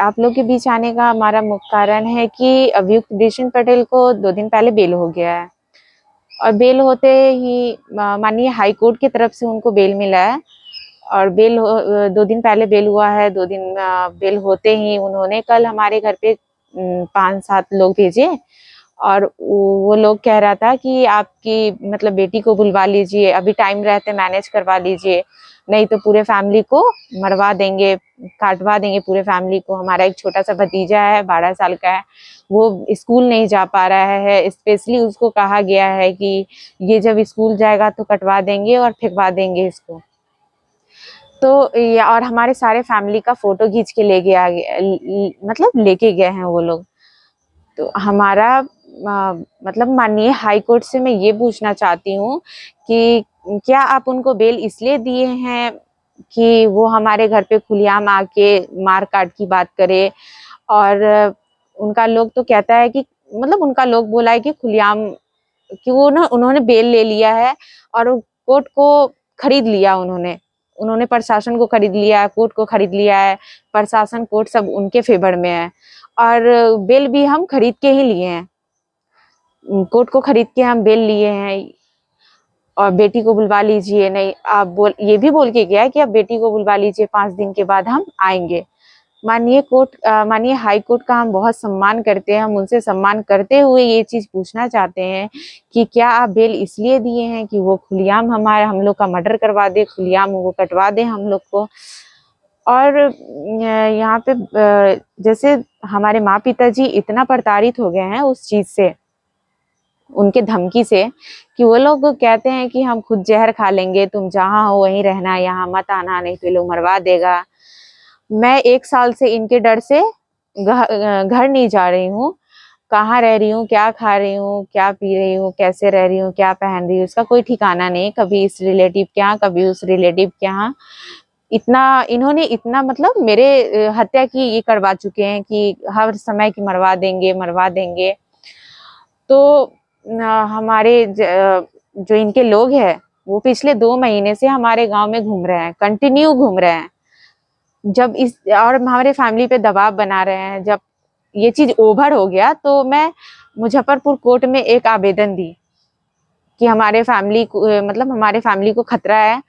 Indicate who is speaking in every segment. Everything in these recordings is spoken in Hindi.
Speaker 1: आप लोग के बीच आने का हमारा मुख्य कारण है कि अभियुक्त बृजेश पटेल को 2 दिन पहले बेल हो गया है और बेल होते ही माननीय हाई कोर्ट की तरफ से उनको बेल मिला है और 2 दिन पहले बेल हुआ है। 2 दिन बेल होते ही उन्होंने कल हमारे घर पे 5-7 लोग भेजे और वो लोग कह रहा था कि आपकी मतलब बेटी को बुलवा लीजिए, अभी टाइम रहते मैनेज करवा लीजिए, नहीं तो पूरे फैमिली को मरवा देंगे, काटवा देंगे पूरे फैमिली को। हमारा एक छोटा सा भतीजा है, 12 साल का है, वो स्कूल नहीं जा पा रहा है। स्पेशली उसको कहा गया है कि ये जब स्कूल जाएगा तो कटवा देंगे और फेंकवा देंगे इसको। तो और हमारे सारे फैमिली का फोटो खींच के ले गया, मतलब लेके गए हैं वो लोग। तो हमारा मतलब माननीय हाई कोर्ट से मैं ये पूछना चाहती हूँ कि क्या आप उनको बेल इसलिए दिए हैं कि वो हमारे घर पे खुलेआम आके मार काट की बात करे। और उनका लोग तो कहता है कि मतलब उनका लोग बोला है कि खुलेआम कि वो ना उन्होंने बेल ले लिया है और कोर्ट को खरीद लिया। उन्होंने प्रशासन को खरीद लिया है, कोर्ट को खरीद लिया है, प्रशासन कोर्ट सब उनके फेवर में है। और बेल भी हम खरीद के ही लिए हैं, कोर्ट को खरीद के हम बेल लिए हैं। और बेटी को बुलवा लीजिए, नहीं आप ये भी बोल के गया है कि आप बेटी को बुलवा लीजिए, 5 दिन के बाद हम आएंगे। माननीय हाई कोर्ट का हम बहुत सम्मान करते हैं। हम उनसे सम्मान करते हुए ये चीज पूछना चाहते हैं कि क्या आप बेल इसलिए दिए हैं कि वो खुलेआम हम लोग का मर्डर करवा दे, खुलेआम वो कटवा दे हम लोग को। और यहाँ पे जैसे हमारे माँ पिताजी इतना प्रताड़ित हो गए हैं उस चीज से, उनके धमकी से, कि वो लोग कहते हैं कि हम खुद जहर खा लेंगे, तुम जहाँ हो वहीं रहना, यहाँ मत आना, नहीं तो ये लोग मरवा देगा। मैं 1 साल से इनके डर से घर नहीं जा रही हूँ। कहाँ रह रही हूँ, क्या खा रही हूँ, क्या पी रही हूँ, कैसे रह रही हूँ, क्या पहन रही हूँ, इसका कोई ठिकाना नहीं। कभी इस रिलेटिव के यहाँ, कभी उस रिलेटिव के यहाँ। इन्होंने इतना मतलब मेरे हत्या की ये करवा चुके हैं कि हर समय की मरवा देंगे, मरवा देंगे। तो हमारे जो इनके लोग हैं वो पिछले 2 महीने से हमारे गांव में घूम रहे हैं, कंटिन्यू घूम रहे हैं। जब इस और हमारे फैमिली पे दबाव बना रहे हैं। जब ये चीज ओवर हो गया तो मैं मुजफ्फरपुर कोर्ट में एक आवेदन दी कि हमारे फैमिली को मतलब हमारे फैमिली को खतरा है।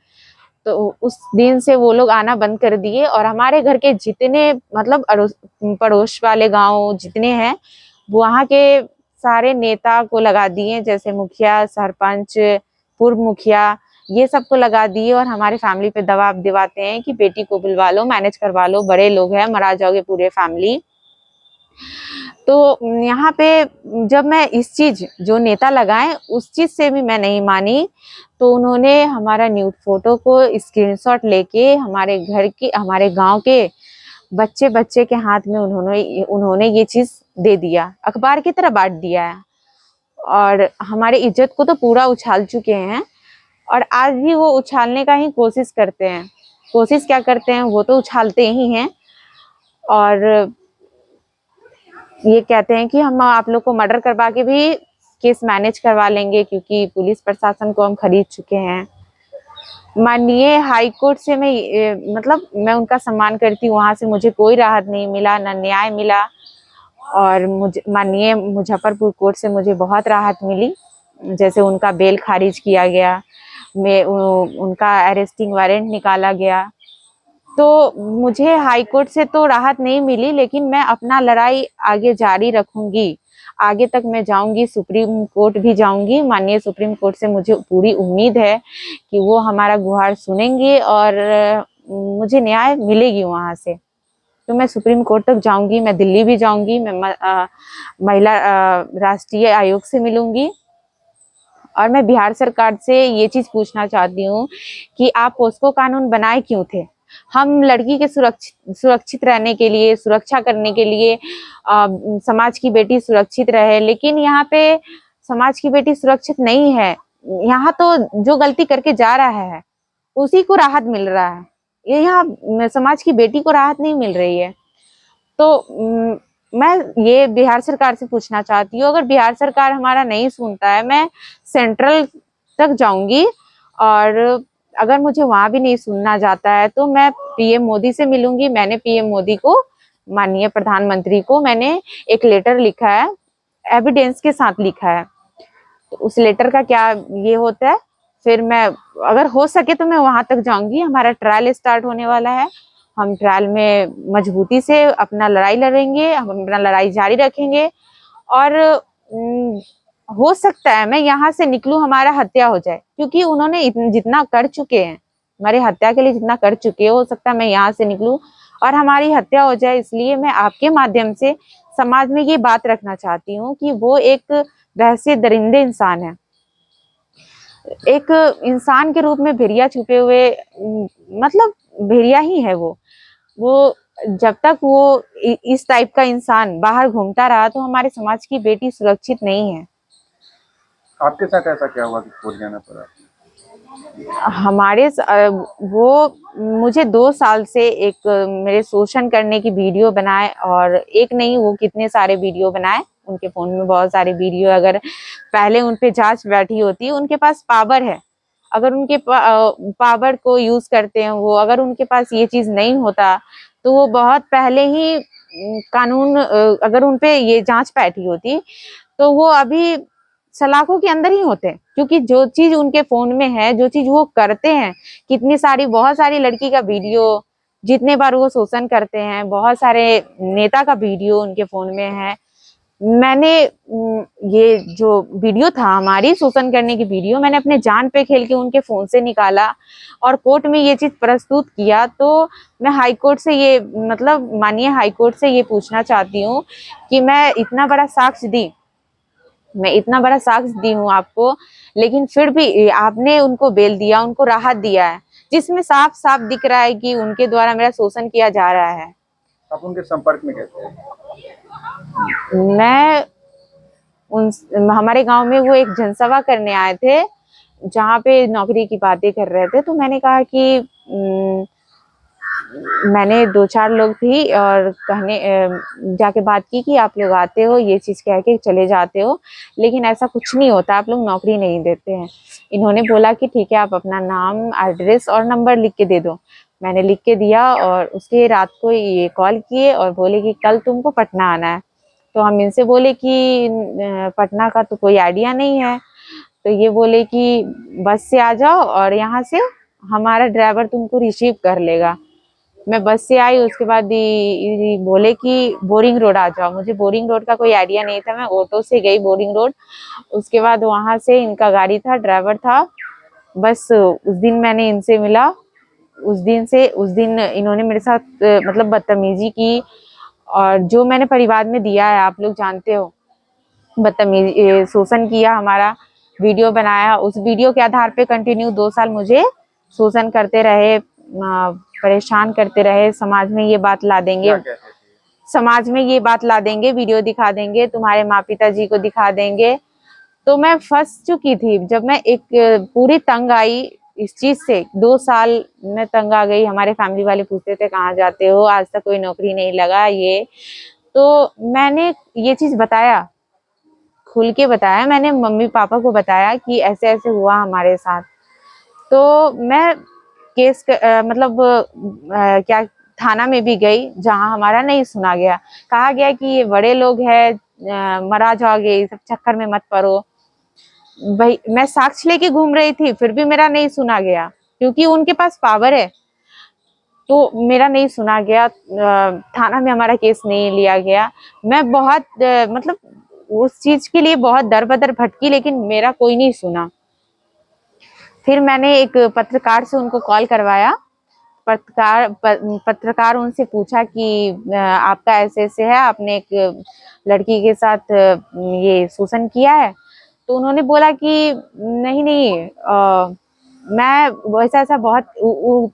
Speaker 1: तो उस दिन से वो लोग आना बंद कर दिए और हमारे घर के जितने मतलब पड़ोस वाले गांव जितने हैं, वहाँ के सारे नेता को लगा दिए, जैसे मुखिया, सरपंच, पूर्व मुखिया, ये सबको लगा दिए और हमारे फैमिली पे दबाव दिवाते हैं कि बेटी को बुलवा लो, मैनेज करवा लो, बड़े लोग हैं, मरा जाओगे पूरे फैमिली। तो यहाँ पे जब मैं इस चीज जो नेता लगाए उस चीज से भी मैं नहीं मानी, तो उन्होंने हमारा न्यूड फोटो को स्क्रीनशॉट लेके हमारे गांव के बच्चे बच्चे के हाथ में उन्होंने ये चीज दे दिया, अखबार की तरह बांट दिया है। और हमारे इज्जत को तो पूरा उछाल चुके हैं और आज भी वो उछालने का ही कोशिश करते हैं। कोशिश क्या करते हैं, वो तो उछालते ही हैं। और ये कहते हैं कि हम आप लोग को मर्डर करवा के भी केस मैनेज करवा लेंगे, क्योंकि पुलिस प्रशासन को हम खरीद चुके हैं। माननीय हाई कोर्ट से मतलब मैं उनका सम्मान करती हूँ, वहां से मुझे कोई राहत नहीं मिला, न न्याय मिला। और मुझे माननीय मुजफ्फरपुर कोर्ट से मुझे बहुत राहत मिली, जैसे उनका बेल खारिज किया गया, उनका अरेस्टिंग वारंट निकाला गया। तो मुझे हाई कोर्ट से तो राहत नहीं मिली, लेकिन मैं अपना लड़ाई आगे जारी रखूंगी। आगे तक मैं जाऊंगी, सुप्रीम कोर्ट भी जाऊंगी। माननीय सुप्रीम कोर्ट से मुझे पूरी उम्मीद है कि वो हमारा गुहार सुनेंगे और मुझे न्याय मिलेगी वहां से। तो मैं सुप्रीम कोर्ट तक जाऊंगी, मैं दिल्ली भी जाऊंगी, मैं महिला राष्ट्रीय आयोग से मिलूंगी। और मैं बिहार सरकार से ये चीज पूछना चाहती हूँ कि आप पोस्को कानून बनाए क्यों थे? हम लड़की के सुरक्षित रहने के लिए, सुरक्षा करने के लिए, समाज की बेटी सुरक्षित रहे, लेकिन यहाँ पे समाज की बेटी सुरक्षित नहीं है। यहाँ तो जो गलती करके जा रहा है उसी को राहत मिल रहा है, ये यहाँ समाज की बेटी को राहत नहीं मिल रही है। तो मैं ये बिहार सरकार से पूछना चाहती हूँ, अगर बिहार सरकार हमारा नहीं सुनता है, मैं सेंट्रल तक जाऊंगी। और अगर मुझे वहां भी नहीं सुनना जाता है तो मैं पीएम मोदी से मिलूंगी। मैंने पीएम मोदी को माननीय प्रधानमंत्री को मैंने एक लेटर लिखा है, एविडेंस के साथ लिखा है। तो उस लेटर का क्या ये होता है, फिर मैं अगर हो सके तो मैं वहां तक जाऊंगी। हमारा ट्रायल स्टार्ट होने वाला है, हम ट्रायल में मजबूती से अपना लड़ाई लड़ेंगे, हम अपना लड़ाई जारी रखेंगे। और हो सकता है मैं यहाँ से निकलूं, हमारा हत्या हो जाए, क्योंकि उन्होंने जितना कर चुके हैं, हमारी हत्या के लिए जितना कर चुके हैं, हो सकता है मैं यहाँ से निकलूं और हमारी हत्या हो जाए। इसलिए मैं आपके माध्यम से समाज में ये बात रखना चाहती हूँ कि वो एक वैसे दरिंदे इंसान है, एक इंसान के रूप में भेड़िया छुपे हुए, मतलब भेड़िया ही है वो जब तक वो इस टाइप का इंसान बाहर घूमता रहा तो हमारे समाज की बेटी सुरक्षित नहीं है।
Speaker 2: आपके साथ ऐसा क्या हुआ कि छोड़ जाना पड़ा?
Speaker 1: वो मुझे 2 साल से एक मेरे शोषण करने की वीडियो बनाए, और एक नहीं वो कितने सारे वीडियो बनाए। उनके फोन में बहुत सारे वीडियो, अगर पहले उन पे जांच बैठी होती, उनके पास पावर है, अगर उनके पावर को यूज करते हैं वो, अगर उनके पास ये चीज नहीं होता तो वो बहुत पहले ही कानून, अगर उन पे ये जांच बैठी होती तो वो अभी सलाखों के अंदर ही होते हैं। क्योंकि जो चीज उनके फोन में है, जो चीज वो करते हैं, कितनी सारी बहुत सारी लड़की का वीडियो, जितने बार वो शोषण करते हैं, बहुत सारे नेता का वीडियो उनके फोन में है। मैंने ये जो वीडियो था हमारी शोषण करने की वीडियो, मैंने अपने जान पे खेल के उनके फोन से निकाला और कोर्ट में ये चीज प्रस्तुत किया। तो मैं हाई कोर्ट से ये, मतलब माननीय हाई कोर्ट से ये पूछना चाहती हूँ कि मैं इतना बड़ा साक्ष्य दी हूँ आपको, लेकिन फिर भी आपने उनको बेल दिया, उनको राहत दिया है, जिसमें साफ साफ दिख रहा है कि उनके द्वारा मेरा शोषण किया जा रहा है।
Speaker 2: आप उनके संपर्क में कैसे हैं?
Speaker 1: मैं हमारे गांव में वो एक जनसभा करने आए थे, जहाँ पे नौकरी की बातें कर रहे थे। तो मैंने कहा कि मैंने 2-4 लोग थी और जाके बात की कि आप लोग आते हो, ये चीज कह के चले जाते हो, लेकिन ऐसा कुछ नहीं होता, आप लोग नौकरी नहीं देते हैं। इन्होंने बोला कि ठीक है, आप अपना नाम, एड्रेस और नंबर लिख के दे दो। मैंने लिख के दिया और उसके रात को ये कॉल किए और बोले कि कल तुमको पटना आना है। तो हम इनसे बोले कि पटना का तो कोई आइडिया नहीं है। तो ये बोले कि बस से आ जाओ और यहाँ से हमारा ड्राइवर तुमको रिसीव कर लेगा। मैं बस से आई, उसके बाद बोले कि बोरिंग रोड आ जाओ। मुझे बोरिंग रोड का कोई आइडिया नहीं था, मैं ऑटो से गई बोरिंग रोड। उसके बाद वहां से इनका गाड़ी था, ड्राइवर था। बस उस दिन मैंने इनसे मिला, उस दिन इन्होंने मेरे साथ मतलब बदतमीजी की, और जो मैंने परिवार में दिया है आप लोग जानते हो, बदतमीजी, शोषण किया हमारा, वीडियो बनाया। उस वीडियो के आधार पे कंटिन्यू 2 साल मुझे शोषण करते रहे, परेशान करते रहे। समाज में ये बात ला देंगे, समाज में ये बात ला देंगे, वीडियो दिखा देंगे, तुम्हारे माँ पिताजी को दिखा देंगे। तो मैं फंस चुकी थी। जब मैं एक पूरी तंग आई इस चीज से, 2 साल में तंग आ गई। हमारे फैमिली वाले पूछते थे कहाँ जाते हो, आज तक कोई नौकरी नहीं लगा ये। तो मैंने ये चीज बताया, खुल के बताया, मैंने मम्मी पापा को बताया कि ऐसे ऐसे हुआ हमारे साथ। तो मैं मतलब क्या, थाना में भी गई, जहां हमारा नहीं सुना गया। कहा गया कि ये बड़े लोग हैं, मरा जाओगे, ये सब चक्कर में मत पड़ो। भाई मैं साक्ष्य लेके घूम रही थी, फिर भी मेरा नहीं सुना गया, क्योंकि उनके पास पावर है। तो मेरा नहीं सुना गया, थाना में हमारा केस नहीं लिया गया। मैं बहुत मतलब उस चीज के लिए बहुत दर बदर भटकी, लेकिन मेरा कोई नहीं सुना। फिर मैंने एक पत्रकार से उनको कॉल करवाया। पत्रकार उनसे पूछा कि आपका ऐसे ऐसे है, आपने एक लड़की के साथ ये शोषण किया है। तो उन्होंने बोला कि नहीं नहीं, मैं वैसा ऐसा बहुत,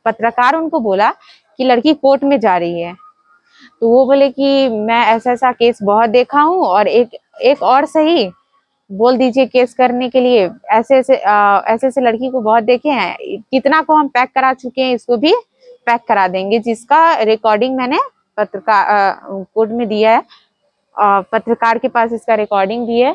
Speaker 1: पत्रकार उनको बोला कि लड़की कोर्ट में जा रही है। तो वो बोले कि मैं ऐसा ऐसा केस बहुत देखा हूँ, और एक और सही बोल दीजिए केस करने के लिए। ऐसे ऐसे लड़की को बहुत देखे हैं, कितना को हम पैक करा चुके हैं, इसको भी पैक करा देंगे, जिसका रिकॉर्डिंग मैंने पत्रकार कोर्ट में दिया है। पत्रकार के पास इसका रिकॉर्डिंग भी है।